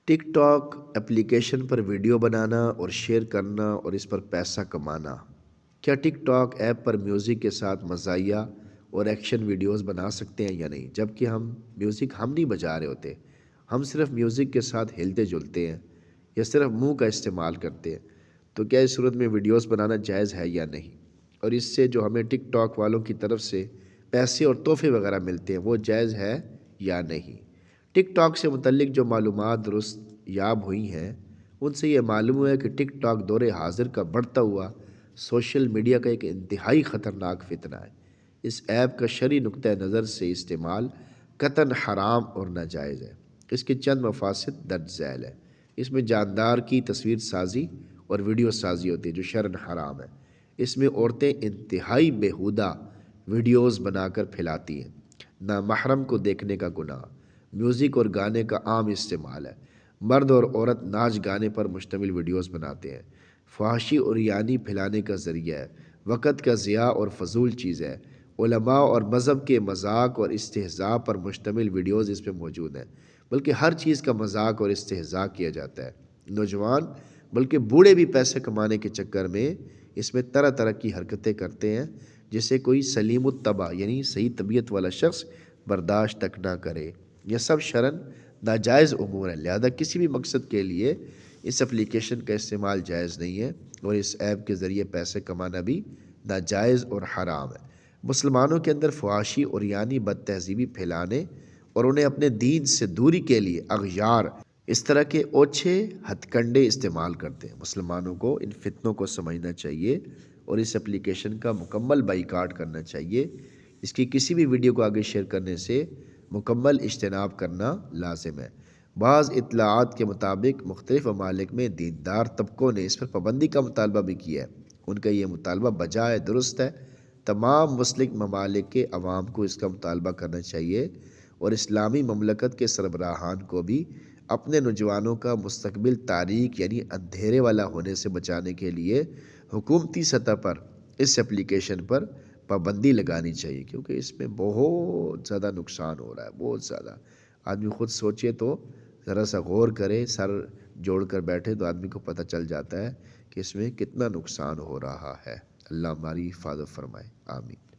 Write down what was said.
ٹک talk application پر video بنانا اور share کرنا اور اس پر پیسہ کمانا۔ کیا ٹک ٹاک ایپ پر میوزک کے ساتھ مزاحیہ اور ایکشن ویڈیوز بنا سکتے ہیں یا نہیں؟ جبکہ میوزک ہم نہیں بجا رہے ہوتے، ہم صرف میوزک کے ساتھ ہلتے جلتے ہیں یا صرف منہ کا استعمال کرتے ہیں، تو کیا اس صورت میں ویڈیوز بنانا جائز ہے یا نہیں؟ اور اس سے جو ہمیں ٹک ٹاک والوں کی طرف سے پیسے اور تحفے وغیرہ ملتے ہیں وہ جائز ہے یا نہیں؟ ٹک ٹاک سے متعلق جو معلومات درست یاب ہوئی ہیں ان سے یہ معلوم ہوا ہے کہ ٹک ٹاک دور حاضر کا بڑھتا ہوا سوشل میڈیا کا ایک انتہائی خطرناک فتنہ ہے۔ اس ایپ کا شرعی نقطہ نظر سے استعمال قطعاً حرام اور ناجائز ہے۔ اس کے چند مفاسد درج ذیل ہے۔ اس میں جاندار کی تصویر سازی اور ویڈیو سازی ہوتی ہے جو شرعاً حرام ہے۔ اس میں عورتیں انتہائی بیہودہ ویڈیوز بنا کر پھیلاتی ہیں۔ نامحرم کو دیکھنے کا گناہ، میوزک اور گانے کا عام استعمال ہے۔ مرد اور عورت ناچ گانے پر مشتمل ویڈیوز بناتے ہیں۔ فحاشی اور یعنی پھیلانے کا ذریعہ ہے۔ وقت کا ضیاع اور فضول چیز ہے۔ علماء اور مذہب کے مذاق اور استہزاء پر مشتمل ویڈیوز اس پہ موجود ہیں، بلکہ ہر چیز کا مذاق اور استہزاء کیا جاتا ہے۔ نوجوان بلکہ بوڑھے بھی پیسے کمانے کے چکر میں اس میں طرح طرح کی حرکتیں کرتے ہیں جسے کوئی سلیم الطبع یعنی صحیح طبیعت والا شخص برداشت تک نہ کرے۔ یہ سب شرعاً ناجائز امور ہے، لہذا کسی بھی مقصد کے لیے اس اپلیکیشن کا استعمال جائز نہیں ہے اور اس ایپ کے ذریعے پیسے کمانا بھی ناجائز اور حرام ہے۔ مسلمانوں کے اندر فحاشی اور یعنی بد تہذیبی پھیلانے اور انہیں اپنے دین سے دوری کے لیے اغیار اس طرح کے اوچھے ہتھ کنڈے استعمال کرتے ہیں۔ مسلمانوں کو ان فتنوں کو سمجھنا چاہیے اور اس اپلیکیشن کا مکمل بائیکاٹ کرنا چاہیے۔ اس کی کسی بھی ویڈیو کو آگے شیئر کرنے سے مکمل اجتناب کرنا لازم ہے۔ بعض اطلاعات کے مطابق مختلف ممالک میں دیندار طبقوں نے اس پر پابندی کا مطالبہ بھی کیا ہے۔ ان کا یہ مطالبہ بجائے درست ہے۔ تمام مسلم ممالک کے عوام کو اس کا مطالبہ کرنا چاہیے اور اسلامی مملکت کے سربراہان کو بھی اپنے نوجوانوں کا مستقبل تاریک یعنی اندھیرے والا ہونے سے بچانے کے لیے حکومتی سطح پر اس اپلیکیشن پر پابندی لگانی چاہیے، کیونکہ اس میں بہت زیادہ نقصان ہو رہا ہے، بہت زیادہ۔ آدمی خود سوچے تو ذرا سا غور کرے، سر جوڑ کر بیٹھے تو آدمی کو پتہ چل جاتا ہے کہ اس میں کتنا نقصان ہو رہا ہے۔ اللہ ہماری حفاظت فرمائے، آمین۔